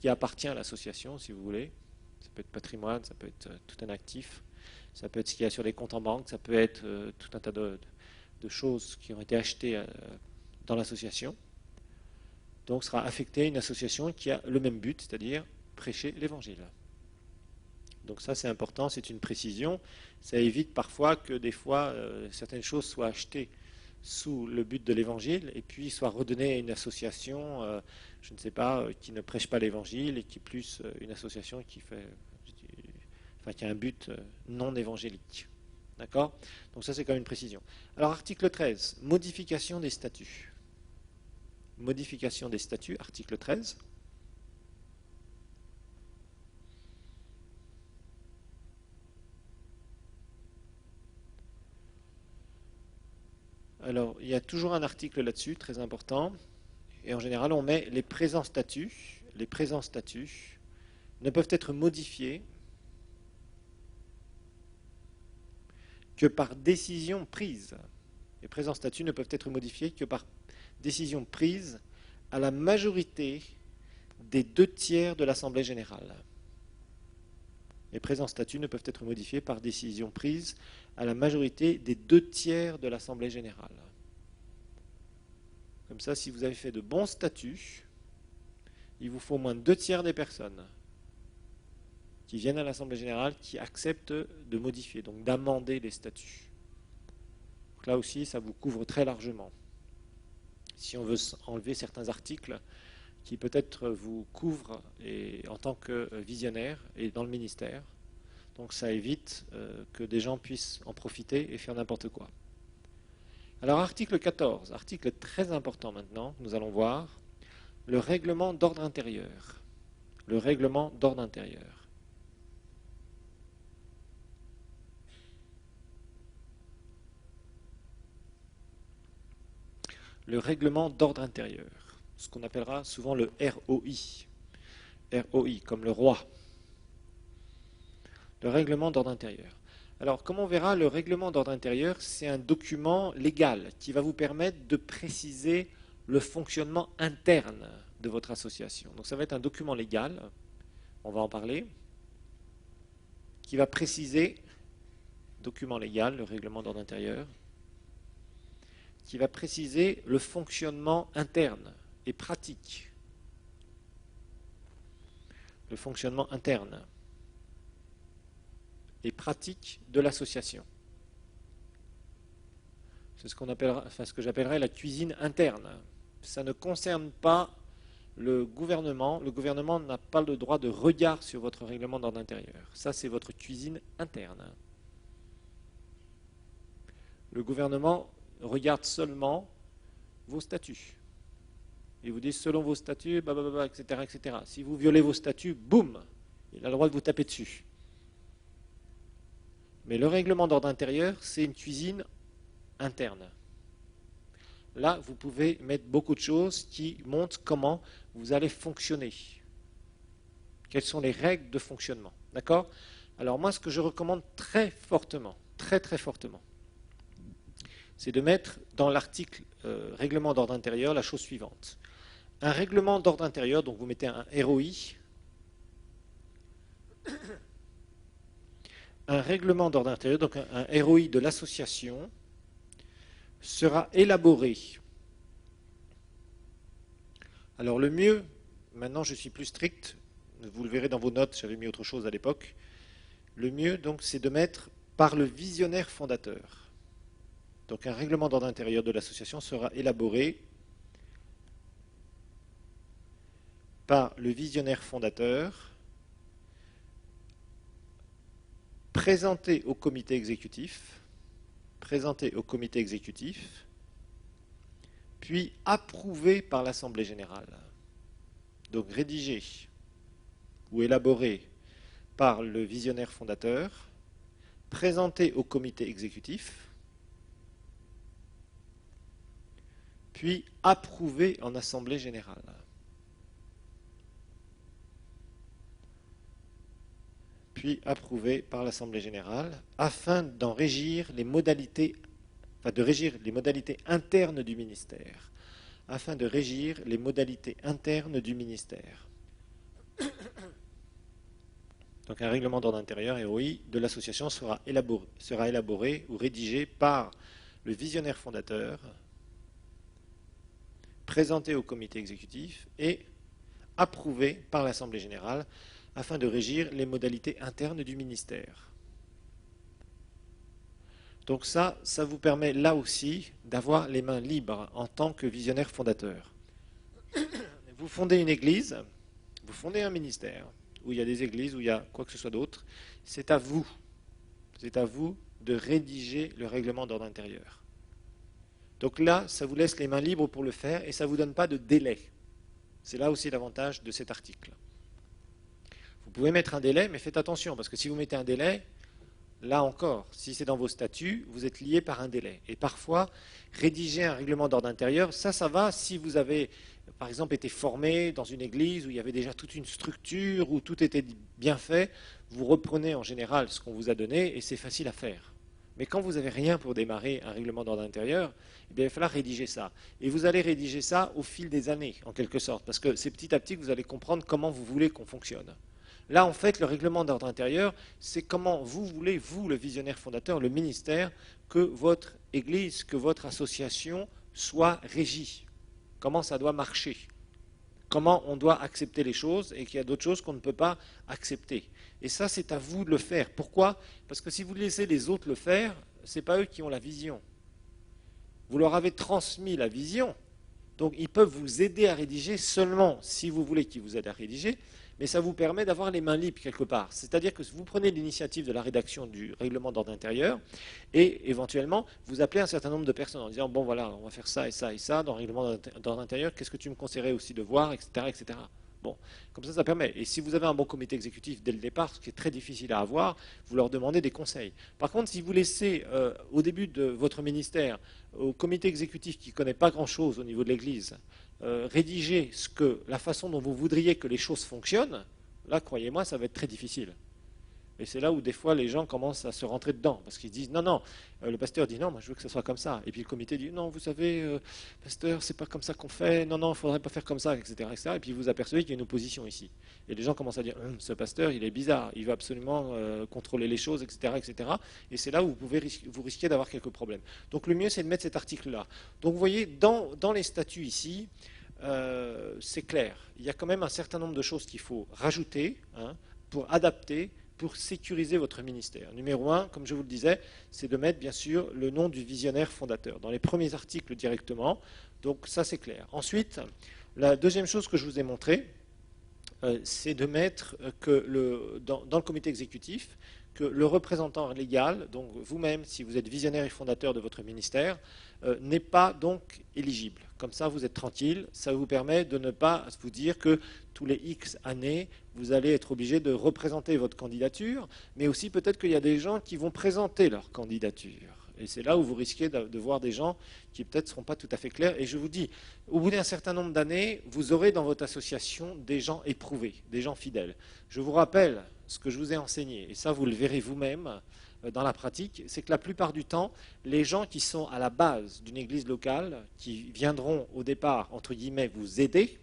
S1: appartient à l'association, si vous voulez. Ça peut être patrimoine, ça peut être tout un actif, ça peut être ce qu'il y a sur les comptes en banque, ça peut être tout un tas de choses qui ont été achetées dans l'association. Donc sera affecté à une association qui a le même but, c'est-à-dire prêcher l'Évangile. Donc ça c'est important, c'est une précision. Ça évite parfois que des fois certaines choses soient achetées sous le but de l'Évangile et puis soient redonnées à une association, je ne sais pas, qui ne prêche pas l'Évangile et qui est plus une association qui a un but non évangélique. D'accord? Donc ça c'est quand même une précision. Alors article 13, modification des statuts. Modification des statuts, article 13. Alors, il y a toujours un article là-dessus, très important. Et en général, on met les présents statuts. Les présents statuts ne peuvent être modifiés que par décision prise. Les présents statuts ne peuvent être modifiés que par décision prise à la majorité des 2/3 de l'Assemblée générale. Les présents statuts ne peuvent être modifiés par décision prise à la majorité des 2/3 de l'Assemblée générale. Comme ça, si vous avez fait de bons statuts, il vous faut au moins 2/3 des personnes qui viennent à l'Assemblée générale qui acceptent de modifier, donc d'amender les statuts. Donc là aussi, ça vous couvre très largement. Si on veut enlever certains articles qui peut-être vous couvrent en tant que visionnaire et dans le ministère, donc ça évite que des gens puissent en profiter et faire n'importe quoi. Alors article 14, article très important maintenant, nous allons voir, le règlement d'ordre intérieur. Le règlement d'ordre intérieur. Le règlement d'ordre intérieur, ce qu'on appellera souvent le ROI. ROI, comme le roi. Le règlement d'ordre intérieur. Alors, comme on verra, le règlement d'ordre intérieur, c'est un document légal qui va vous permettre de préciser le fonctionnement interne de votre association. Donc, ça va être un document légal, on va en parler, qui va préciser document légal, le règlement d'ordre intérieur, qui va préciser le fonctionnement interne et pratique. Le fonctionnement interne et pratique de l'association. C'est ce que j'appellerais la cuisine interne. Ça ne concerne pas le gouvernement. Le gouvernement n'a pas le droit de regard sur votre règlement d'ordre intérieur. Ça, c'est votre cuisine interne. Le gouvernement regarde seulement vos statuts. Il vous dit, selon vos statuts, etc., etc. Si vous violez vos statuts, boum, il a le droit de vous taper dessus. Mais le règlement d'ordre intérieur, c'est une cuisine interne. Là, vous pouvez mettre beaucoup de choses qui montrent comment vous allez fonctionner. Quelles sont les règles de fonctionnement. D'accord ? Alors moi, ce que je recommande très fortement, très très fortement, c'est de mettre dans l'article règlement d'ordre intérieur la chose suivante. Un règlement d'ordre intérieur, donc vous mettez un ROI, un règlement d'ordre intérieur, donc un ROI de l'association, sera élaboré. Alors le mieux, maintenant je suis plus strict, vous le verrez dans vos notes, j'avais mis autre chose à l'époque, le mieux donc c'est de mettre par le visionnaire fondateur. Donc un règlement d'ordre intérieur de l'association sera élaboré par le visionnaire fondateur, présenté au comité exécutif, puis approuvé par l'Assemblée générale. Donc rédigé ou élaboré par le visionnaire fondateur, présenté au comité exécutif, puis approuvé en Assemblée générale. Puis approuvé par l'Assemblée générale, afin d'en régir les modalités, de régir les modalités internes du ministère. Afin de régir les modalités internes du ministère. Donc un règlement d'ordre intérieur, ROI, de l'association sera élaboré ou rédigé par le visionnaire fondateur, présenté au comité exécutif et approuvé par l'Assemblée générale, afin de régir les modalités internes du ministère. Donc ça vous permet là aussi d'avoir les mains libres en tant que visionnaire fondateur. Vous fondez une église, vous fondez un ministère, où il y a des églises, où il y a quoi que ce soit d'autre, c'est à vous de rédiger le règlement d'ordre intérieur. Donc là, ça vous laisse les mains libres pour le faire et ça ne vous donne pas de délai. C'est là aussi l'avantage de cet article. Vous pouvez mettre un délai, mais faites attention, parce que si vous mettez un délai, là encore, si c'est dans vos statuts, vous êtes lié par un délai. Et parfois, rédiger un règlement d'ordre intérieur, ça va si vous avez, par exemple, été formé dans une église où il y avait déjà toute une structure, où tout était bien fait, vous reprenez en général ce qu'on vous a donné et c'est facile à faire. Mais quand vous n'avez rien pour démarrer un règlement d'ordre intérieur, eh bien, il va falloir rédiger ça. Et vous allez rédiger ça au fil des années, en quelque sorte, parce que c'est petit à petit que vous allez comprendre comment vous voulez qu'on fonctionne. Là, en fait, le règlement d'ordre intérieur, c'est comment vous voulez, vous, le visionnaire fondateur, le ministère, que votre église, que votre association soit régie. Comment ça doit marcher. Comment on doit accepter les choses et qu'il y a d'autres choses qu'on ne peut pas accepter. Et ça, c'est à vous de le faire. Pourquoi ? Parce que si vous laissez les autres le faire, ce n'est pas eux qui ont la vision. Vous leur avez transmis la vision, donc ils peuvent vous aider à rédiger seulement si vous voulez qu'ils vous aident à rédiger, mais ça vous permet d'avoir les mains libres quelque part. C'est-à-dire que vous prenez l'initiative de la rédaction du règlement d'ordre intérieur et éventuellement vous appelez un certain nombre de personnes en disant bon voilà, on va faire ça et ça et ça dans le règlement d'ordre intérieur, qu'est-ce que tu me conseillerais aussi de voir, etc. etc. Bon, comme ça permet. Et si vous avez un bon comité exécutif dès le départ, ce qui est très difficile à avoir, vous leur demandez des conseils. Par contre, si vous laissez au début de votre ministère au comité exécutif qui ne connaît pas grand-chose au niveau de l'Église, rédiger la façon dont vous voudriez que les choses fonctionnent, là, croyez-moi, ça va être très difficile. Et c'est là où des fois les gens commencent à se rentrer dedans, parce qu'ils disent non, non, le pasteur dit non, moi je veux que ce soit comme ça. Et puis le comité dit non, vous savez, pasteur, c'est pas comme ça qu'on fait, non, non, il ne faudrait pas faire comme ça, etc., etc. Et puis vous apercevez qu'il y a une opposition ici. Et les gens commencent à dire ce pasteur, il est bizarre, il veut absolument contrôler les choses, etc., etc. Et c'est là où vous risquez d'avoir quelques problèmes. Donc le mieux, c'est de mettre cet article-là. Donc vous voyez, dans les statuts ici, c'est clair. Il y a quand même un certain nombre de choses qu'il faut rajouter pour adapter, pour sécuriser votre ministère. Numéro 1, comme je vous le disais, c'est de mettre bien sûr le nom du visionnaire fondateur dans les premiers articles directement. Donc ça c'est clair. Ensuite, la deuxième chose que je vous ai montrée, c'est de mettre que dans le comité exécutif, que le représentant légal, donc vous-même, si vous êtes visionnaire et fondateur de votre ministère, n'est pas donc éligible. Comme ça, vous êtes tranquille. Ça vous permet de ne pas vous dire que tous les X années, vous allez être obligé de représenter votre candidature, mais aussi peut-être qu'il y a des gens qui vont présenter leur candidature. Et c'est là où vous risquez de voir des gens qui peut-être ne seront pas tout à fait clairs. Et je vous dis, au bout d'un certain nombre d'années, vous aurez dans votre association des gens éprouvés, des gens fidèles. Je vous rappelle ce que je vous ai enseigné, et ça vous le verrez vous-même dans la pratique, c'est que la plupart du temps, les gens qui sont à la base d'une église locale, qui viendront au départ, entre guillemets, vous aider,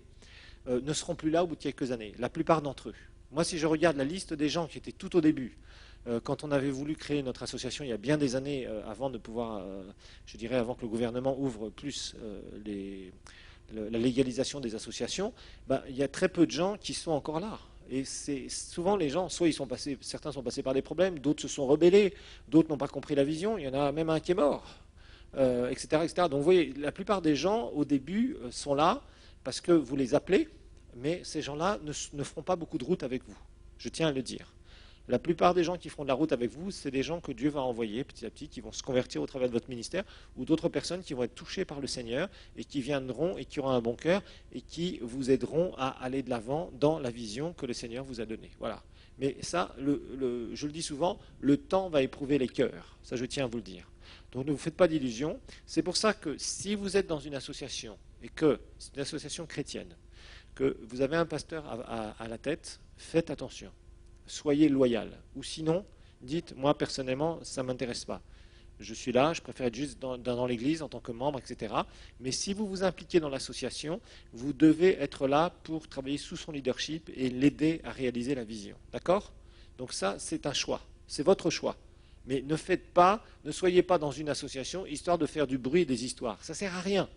S1: ne seront plus là au bout de quelques années, la plupart d'entre eux. Moi, si je regarde la liste des gens qui étaient tout au début, quand on avait voulu créer notre association il y a bien des années, avant de pouvoir, je dirais, avant que le gouvernement ouvre plus la légalisation des associations, il y a très peu de gens qui sont encore là. Et c'est souvent les gens, soit certains sont passés par des problèmes, d'autres se sont rebellés, d'autres n'ont pas compris la vision, il y en a même un qui est mort, etc., etc. Donc vous voyez, la plupart des gens au début sont là parce que vous les appelez, mais ces gens-là ne feront pas beaucoup de route avec vous. Je tiens à le dire. La plupart des gens qui feront de la route avec vous, c'est des gens que Dieu va envoyer petit à petit, qui vont se convertir au travers de votre ministère, ou d'autres personnes qui vont être touchées par le Seigneur et qui viendront et qui auront un bon cœur et qui vous aideront à aller de l'avant dans la vision que le Seigneur vous a donnée. Voilà. Mais ça, je le dis souvent, le temps va éprouver les cœurs. Ça, je tiens à vous le dire. Donc ne vous faites pas d'illusions. C'est pour ça que si vous êtes dans une association, et que c'est une association chrétienne, que vous avez un pasteur à la tête, faites attention. Soyez loyal. Ou sinon, dites, moi personnellement, ça ne m'intéresse pas. Je suis là, je préfère être juste dans l'église en tant que membre, etc. Mais si vous vous impliquez dans l'association, vous devez être là pour travailler sous son leadership et l'aider à réaliser la vision. D'accord? Donc ça, c'est un choix. C'est votre choix. Mais ne soyez pas dans une association histoire de faire du bruit et des histoires. Ça ne sert à rien.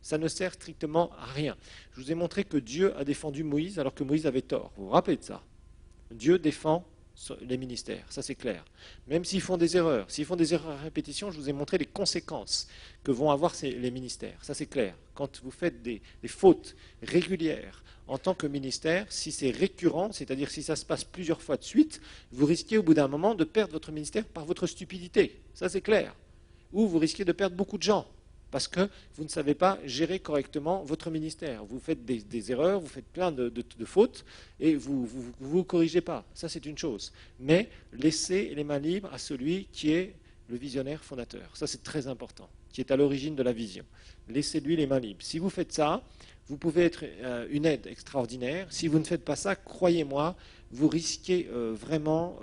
S1: Ça ne sert strictement à rien. Je vous ai montré que Dieu a défendu Moïse alors que Moïse avait tort. Vous vous rappelez de ça? Dieu défend les ministères, ça c'est clair. Même s'ils font des erreurs à répétition, je vous ai montré les conséquences que vont avoir les ministères, ça c'est clair. Quand vous faites des fautes régulières en tant que ministère, si c'est récurrent, c'est-à-dire si ça se passe plusieurs fois de suite, vous risquez au bout d'un moment de perdre votre ministère par votre stupidité, ça c'est clair. Ou vous risquez de perdre beaucoup de gens. Parce que vous ne savez pas gérer correctement votre ministère. Vous faites des erreurs, vous faites plein de fautes, et vous corrigez pas. Ça, c'est une chose. Mais laissez les mains libres à celui qui est le visionnaire fondateur. Ça, c'est très important, qui est à l'origine de la vision. Laissez-lui les mains libres. Si vous faites ça, vous pouvez être une aide extraordinaire. Si vous ne faites pas ça, croyez-moi, vous risquez vraiment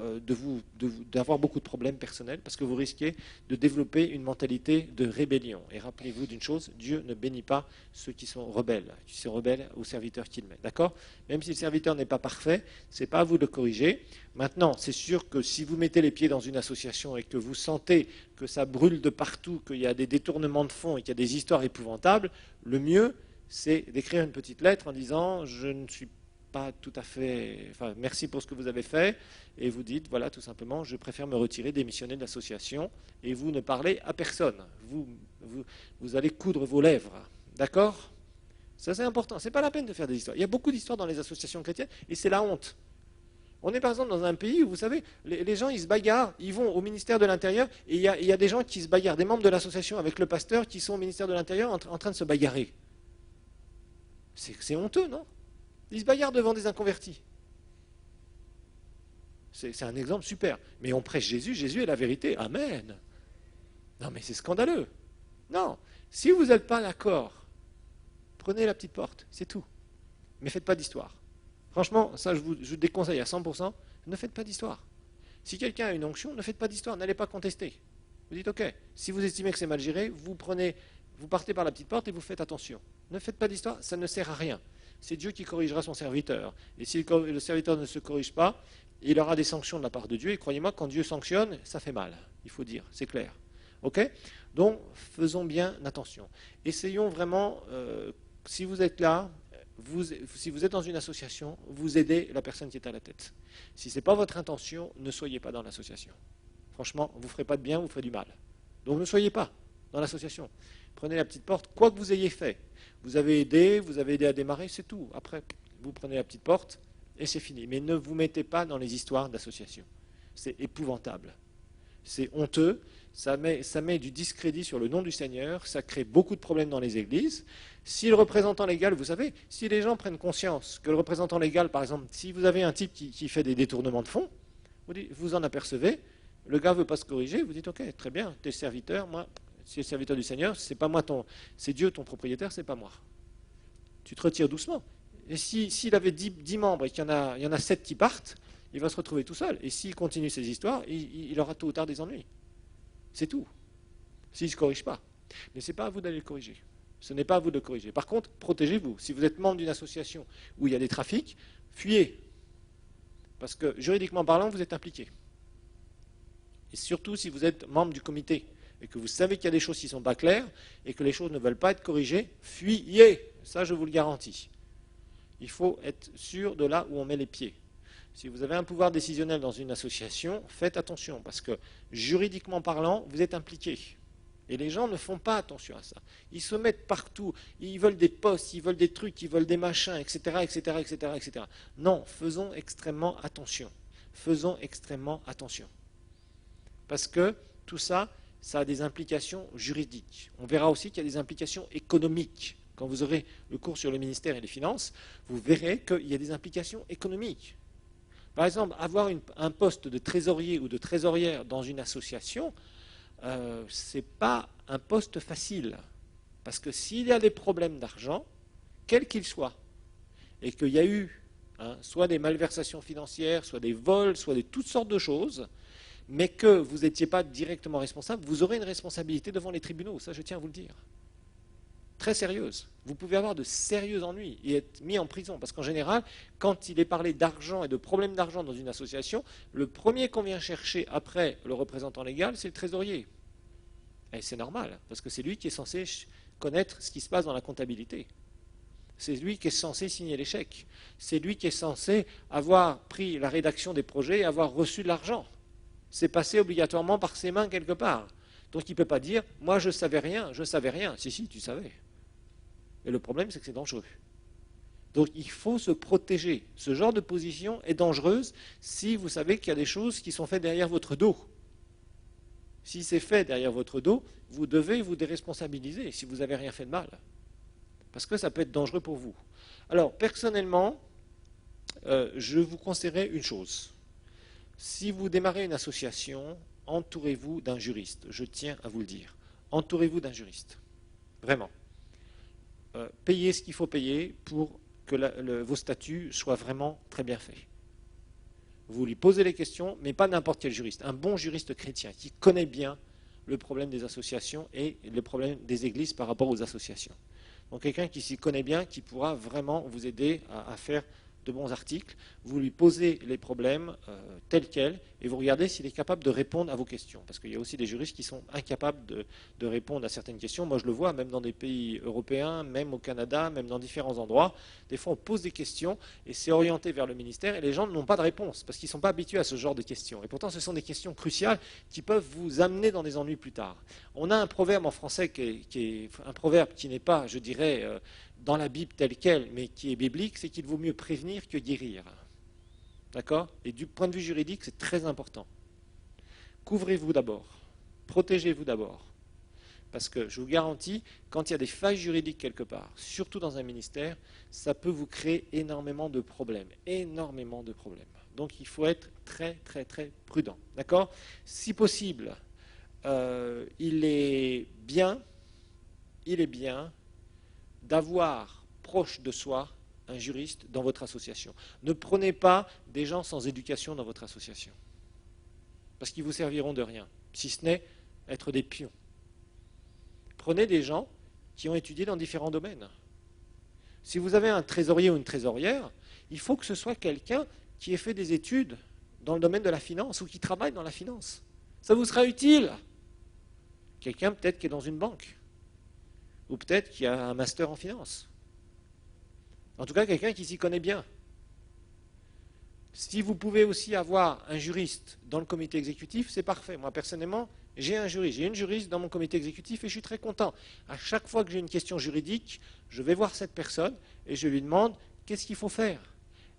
S1: d'avoir beaucoup de problèmes personnels parce que vous risquez de développer une mentalité de rébellion. Et rappelez-vous d'une chose, Dieu ne bénit pas ceux qui sont rebelles aux serviteurs qu'il met. D'accord? Même si le serviteur n'est pas parfait, ce n'est pas à vous de le corriger. Maintenant, c'est sûr que si vous mettez les pieds dans une association et que vous sentez que ça brûle de partout, qu'il y a des détournements de fonds et qu'il y a des histoires épouvantables, le mieux, c'est d'écrire une petite lettre en disant « je ne suis pas tout à fait... Enfin, merci pour ce que vous avez fait » et vous dites, voilà, tout simplement, je préfère me retirer, démissionner de l'association et vous ne parlez à personne. Vous allez coudre vos lèvres. D'accord? Ça, c'est important. Ce n'est pas la peine de faire des histoires. Il y a beaucoup d'histoires dans les associations chrétiennes et c'est la honte. On est par exemple dans un pays où, vous savez, les gens, ils se bagarrent, ils vont au ministère de l'Intérieur et il y a des gens qui se bagarrent, des membres de l'association avec le pasteur qui sont au ministère de l'Intérieur en train de se bagarrer. C'est honteux, non? Ils se bagarrent devant des inconvertis. C'est un exemple super. Mais on prêche Jésus, Jésus est la vérité. Amen. Non, mais c'est scandaleux. Non. Si vous n'êtes pas d'accord, prenez la petite porte, c'est tout. Mais faites pas d'histoire. Franchement, ça, je vous déconseille à 100%, ne faites pas d'histoire. Si quelqu'un a une onction, ne faites pas d'histoire, n'allez pas contester. Vous dites, ok, si vous estimez que c'est mal géré, vous partez par la petite porte et vous faites attention. Ne faites pas d'histoire, ça ne sert à rien. C'est Dieu qui corrigera son serviteur. Et si le serviteur ne se corrige pas, il aura des sanctions de la part de Dieu. Et croyez-moi, quand Dieu sanctionne, ça fait mal. Il faut dire, c'est clair. Ok? Donc, faisons bien attention. Essayons vraiment, si vous êtes là, si vous êtes dans une association, vous aidez la personne qui est à la tête. Si ce n'est pas votre intention, ne soyez pas dans l'association. Franchement, vous ne ferez pas de bien, vous ferez du mal. Donc ne soyez pas dans l'association. Prenez la petite porte, quoi que vous ayez fait. Vous avez aidé à démarrer, c'est tout. Après, vous prenez la petite porte et c'est fini. Mais ne vous mettez pas dans les histoires d'association. C'est épouvantable. C'est honteux. Ça met du discrédit sur le nom du Seigneur. Ça crée beaucoup de problèmes dans les églises. Si le représentant légal, vous savez, si les gens prennent conscience que le représentant légal, par exemple, si vous avez un type qui fait des détournements de fonds, vous en apercevez, le gars ne veut pas se corriger, vous dites, ok, très bien, tu es serviteur, moi, si tu es serviteur du Seigneur, c'est pas moi c'est Dieu ton propriétaire, c'est pas moi. Tu te retires doucement. Et s'il avait 10 membres et qu'il y en a 7 qui partent, il va se retrouver tout seul. Et s'il continue ses histoires, il aura tôt ou tard des ennuis. C'est tout. S'il ne se corrige pas. Mais ce n'est pas à vous d'aller le corriger. Ce n'est pas à vous de le corriger. Par contre, protégez-vous. Si vous êtes membre d'une association où il y a des trafics, fuyez. Parce que juridiquement parlant, vous êtes impliqué. Et surtout si vous êtes membre du comité et que vous savez qu'il y a des choses qui ne sont pas claires et que les choses ne veulent pas être corrigées, fuyez. Ça, je vous le garantis. Il faut être sûr de là où on met les pieds. Si vous avez un pouvoir décisionnel dans une association, faites attention parce que juridiquement parlant, vous êtes impliqué. Et les gens ne font pas attention à ça. Ils se mettent partout, ils veulent des postes, ils veulent des trucs, ils veulent des machins, etc., etc., etc., etc. Non, faisons extrêmement attention. Faisons extrêmement attention. Parce que tout ça, ça a des implications juridiques. On verra aussi qu'il y a des implications économiques. Quand vous aurez le cours sur le ministère et les finances, vous verrez qu'il y a des implications économiques. Par exemple, avoir un poste de trésorier ou de trésorière dans une association, ce n'est pas un poste facile. Parce que s'il y a des problèmes d'argent, quels qu'ils soient, et qu'il y a eu soit des malversations financières, soit des vols, soit de toutes sortes de choses, mais que vous n'étiez pas directement responsable, vous aurez une responsabilité devant les tribunaux, ça je tiens à vous le dire. Très sérieuse. Vous pouvez avoir de sérieux ennuis et être mis en prison. Parce qu'en général, quand il est parlé d'argent et de problèmes d'argent dans une association, le premier qu'on vient chercher après le représentant légal, c'est le trésorier. Et c'est normal, parce que c'est lui qui est censé connaître ce qui se passe dans la comptabilité. C'est lui qui est censé signer les chèques. C'est lui qui est censé avoir pris la rédaction des projets et avoir reçu de l'argent. C'est passé obligatoirement par ses mains quelque part. Donc il ne peut pas dire « moi je ne savais rien, je ne savais rien ». Si, tu savais. Et le problème, c'est que c'est dangereux. Donc il faut se protéger. Ce genre de position est dangereuse si vous savez qu'il y a des choses qui sont faites derrière votre dos. Si c'est fait derrière votre dos, vous devez vous déresponsabiliser si vous n'avez rien fait de mal. Parce que ça peut être dangereux pour vous. Alors, personnellement, je vous conseillerais une chose. Si vous démarrez une association, entourez-vous d'un juriste. Je tiens à vous le dire. Entourez-vous d'un juriste. Vraiment. Payez ce qu'il faut payer pour que vos statuts soient vraiment très bien faits. Vous lui posez les questions, mais pas n'importe quel juriste. Un bon juriste chrétien qui connaît bien le problème des associations et le problème des églises par rapport aux associations. Donc quelqu'un qui s'y connaît bien, qui pourra vraiment vous aider à faire de bons articles. Vous lui posez les problèmes tels quels et vous regardez s'il est capable de répondre à vos questions. Parce qu'il y a aussi des juristes qui sont incapables de répondre à certaines questions. Moi, je le vois, même dans des pays européens, même au Canada, même dans différents endroits. Des fois, on pose des questions et c'est orienté vers le ministère et les gens n'ont pas de réponse parce qu'ils ne sont pas habitués à ce genre de questions. Et pourtant, ce sont des questions cruciales qui peuvent vous amener dans des ennuis plus tard. On a un proverbe en français qui est un proverbe qui n'est pas, je dirais, dans la Bible telle qu'elle, mais qui est biblique, c'est qu'il vaut mieux prévenir que guérir. D'accord? Et du point de vue juridique, c'est très important. Couvrez-vous d'abord. Protégez-vous d'abord. Parce que je vous garantis, quand il y a des failles juridiques quelque part, surtout dans un ministère, ça peut vous créer énormément de problèmes. Énormément de problèmes. Donc il faut être très, très, très prudent. D'accord? Si possible, il est bien d'avoir proche de soi un juriste dans votre association. Ne prenez pas des gens sans éducation dans votre association. parce qu'ils vous serviront de rien, si ce n'est être des pions. Prenez des gens qui ont étudié dans différents domaines. Si vous avez un trésorier ou une trésorière, il faut que ce soit quelqu'un qui ait fait des études dans le domaine de la finance ou qui travaille dans la finance. Ça vous sera utile. Quelqu'un peut-être qui est dans une banque ou peut-être qui a un master en finance. En tout cas, quelqu'un qui s'y connaît bien. Si vous pouvez aussi avoir un juriste dans le comité exécutif, c'est parfait. Moi, personnellement, j'ai un juriste, j'ai une juriste dans mon comité exécutif et je suis très content. À chaque fois que j'ai une question juridique, je vais voir cette personne et je lui demande qu'est-ce qu'il faut faire.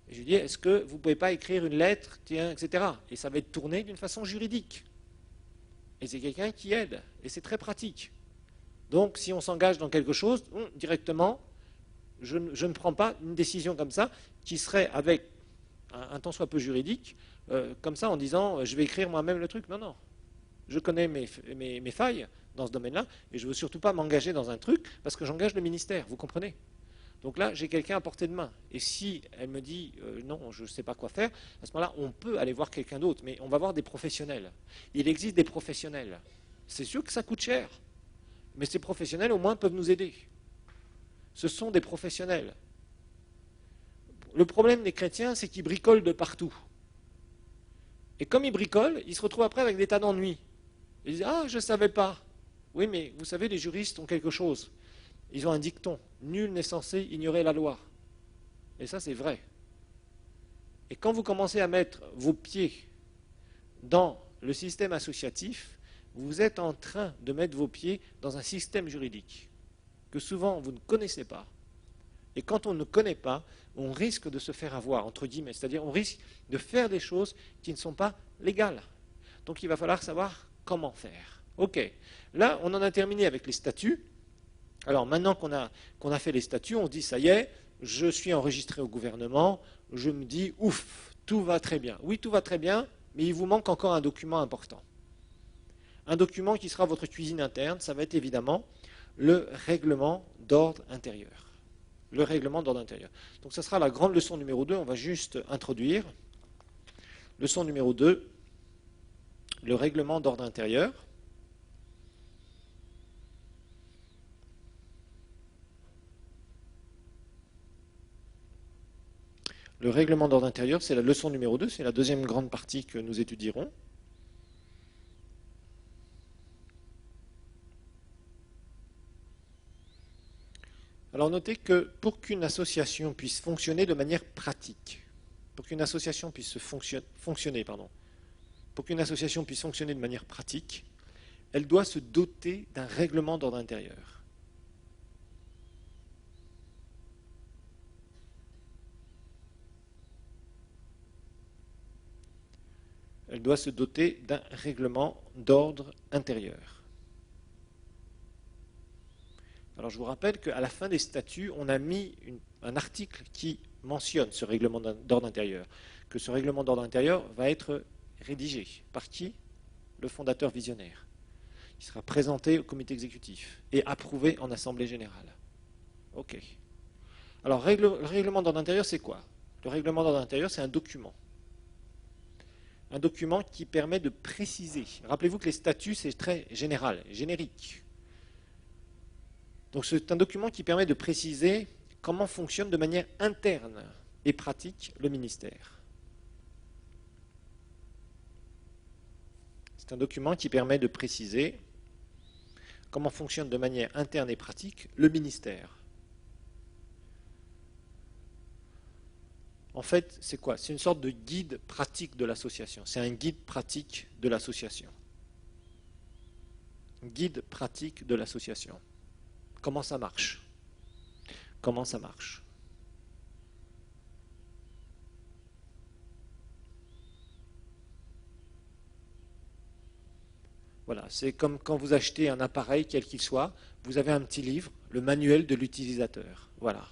S1: Et je lui dis, est-ce que vous ne pouvez pas écrire une lettre, etc. Et ça va être tourné d'une façon juridique. Et c'est quelqu'un qui aide. Et c'est très pratique. Donc, si on s'engage dans quelque chose, directement, je ne prends pas une décision comme ça, qui serait avec un tant soit peu juridique, comme ça en disant je vais écrire moi-même le truc. Non, non. Je connais mes failles dans ce domaine-là et je ne veux surtout pas m'engager dans un truc parce que j'engage le ministère, vous comprenez? Donc là, j'ai quelqu'un à portée de main. Et si elle me dit non, je ne sais pas quoi faire, à ce moment-là, on peut aller voir quelqu'un d'autre, mais on va voir des professionnels. Il existe des professionnels. C'est sûr que ça coûte cher, mais ces professionnels au moins peuvent nous aider. Ce sont des professionnels. Le problème des chrétiens, c'est qu'ils bricolent de partout. Et comme ils bricolent, ils se retrouvent après avec des tas d'ennuis. Ils disent « Ah, je ne savais pas ». Oui, mais vous savez, les juristes ont quelque chose. Ils ont un dicton. Nul n'est censé ignorer la loi. Et ça, c'est vrai. Et quand vous commencez à mettre vos pieds dans le système associatif, vous êtes en train de mettre vos pieds dans un système juridique que souvent vous ne connaissez pas. Et quand on ne connaît pas, on risque de se faire avoir, entre guillemets. C'est-à-dire on risque de faire des choses qui ne sont pas légales. Donc il va falloir savoir comment faire. Ok, là on en a terminé avec les statuts. Alors maintenant qu'on a fait les statuts, on se dit ça y est, je suis enregistré au gouvernement, je me dis ouf, tout va très bien. Oui, tout va très bien, mais il vous manque encore un document important. Un document qui sera votre cuisine interne, ça va être évidemment le règlement d'ordre intérieur. Le règlement d'ordre intérieur. Donc ça sera la grande leçon numéro 2, on va juste introduire. Leçon numéro 2, le règlement d'ordre intérieur. Le règlement d'ordre intérieur, c'est la leçon numéro 2, c'est la deuxième grande partie que nous étudierons. Alors notez que pour qu'une association puisse fonctionner de manière pratique, pour qu'une association puisse fonctionner de manière pratique, elle doit se doter d'un règlement d'ordre intérieur. Elle doit se doter d'un règlement d'ordre intérieur. Alors je vous rappelle qu'à la fin des statuts, on a mis un article qui mentionne ce règlement d'ordre intérieur, que ce règlement d'ordre intérieur va être rédigé. Par qui? Le fondateur visionnaire. Il sera présenté au comité exécutif et approuvé en assemblée générale. Ok. Alors le règlement d'ordre intérieur, c'est quoi? Le règlement d'ordre intérieur, c'est un document. Un document qui permet de préciser. Rappelez-vous que les statuts, c'est très général, générique. Donc c'est un document qui permet de préciser comment fonctionne de manière interne et pratique le ministère. C'est un document qui permet de préciser comment fonctionne de manière interne et pratique le ministère. En fait, c'est quoi? C'est une sorte de guide pratique de l'association. C'est un guide pratique de l'association. Guide pratique de l'association. Comment ça marche? Comment ça marche? Voilà, c'est comme quand vous achetez un appareil, quel qu'il soit, vous avez un petit livre, le manuel de l'utilisateur. Voilà.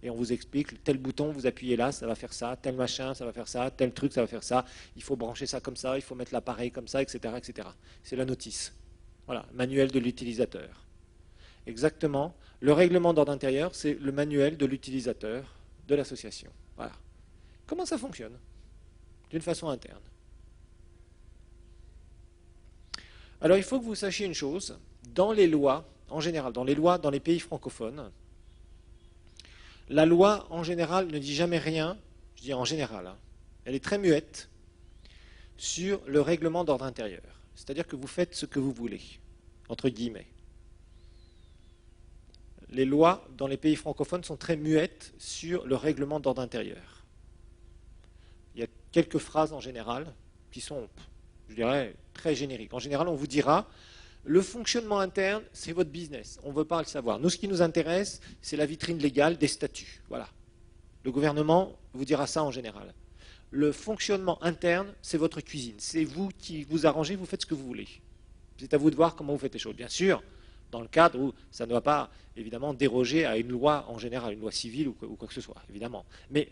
S1: Et on vous explique, tel bouton, vous appuyez là, ça va faire ça, tel machin, ça va faire ça, tel truc, ça va faire ça, il faut brancher ça comme ça, il faut mettre l'appareil comme ça, etc., etc. C'est la notice. Voilà, manuel de l'utilisateur. Exactement. Le règlement d'ordre intérieur, c'est le manuel de l'utilisateur de l'association. Voilà. Comment ça fonctionne? D'une façon interne. Alors il faut que vous sachiez une chose, dans les lois, en général, dans les lois dans les pays francophones, la loi en général ne dit jamais rien, je dis en général, hein, elle est très muette sur le règlement d'ordre intérieur. C'est-à-dire que vous faites ce que vous voulez, entre guillemets. Les lois dans les pays francophones sont très muettes sur le règlement d'ordre intérieur. Il y a quelques phrases en général qui sont, je dirais, très génériques. En général, on vous dira, le fonctionnement interne, c'est votre business. On ne veut pas le savoir. Nous, ce qui nous intéresse, c'est la vitrine légale des statuts. Voilà. Le gouvernement vous dira ça en général. Le fonctionnement interne, c'est votre cuisine. C'est vous qui vous arrangez, vous faites ce que vous voulez. C'est à vous de voir comment vous faites les choses. Bien sûr, dans le cadre où ça ne va pas, évidemment, déroger à une loi en général, une loi civile ou quoi que ce soit, évidemment. Mais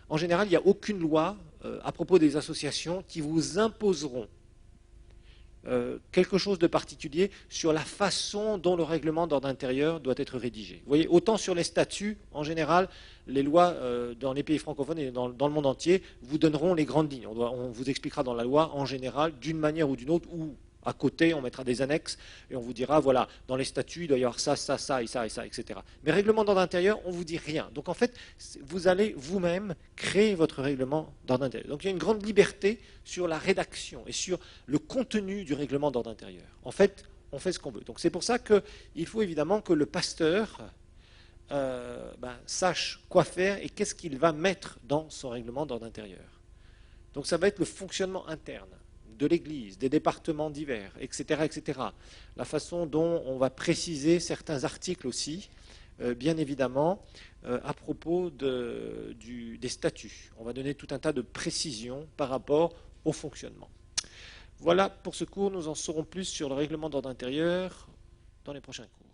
S1: en général, il n'y a aucune loi à propos des associations qui vous imposeront quelque chose de particulier sur la façon dont le règlement d'ordre intérieur doit être rédigé. Vous voyez, autant sur les statuts, en général, les lois dans les pays francophones et dans le monde entier vous donneront les grandes lignes. On vous expliquera dans la loi, en général, d'une manière ou d'une autre, ou à côté, on mettra des annexes et on vous dira, voilà, dans les statuts, il doit y avoir ça, ça, ça, et ça, etc. Mais règlement d'ordre intérieur, on ne vous dit rien. Donc en fait, vous allez vous-même créer votre règlement d'ordre intérieur. Donc il y a une grande liberté sur la rédaction et sur le contenu du règlement d'ordre intérieur. En fait, on fait ce qu'on veut. Donc c'est pour ça qu'il faut évidemment que le pasteur sache quoi faire et qu'est-ce qu'il va mettre dans son règlement d'ordre intérieur. Donc ça va être le fonctionnement interne de l'Église, des départements divers, etc., etc. La façon dont on va préciser certains articles aussi, bien évidemment, à propos des statuts. On va donner tout un tas de précisions par rapport au fonctionnement. Voilà pour ce cours, nous en saurons plus sur le règlement d'ordre intérieur dans les prochains cours.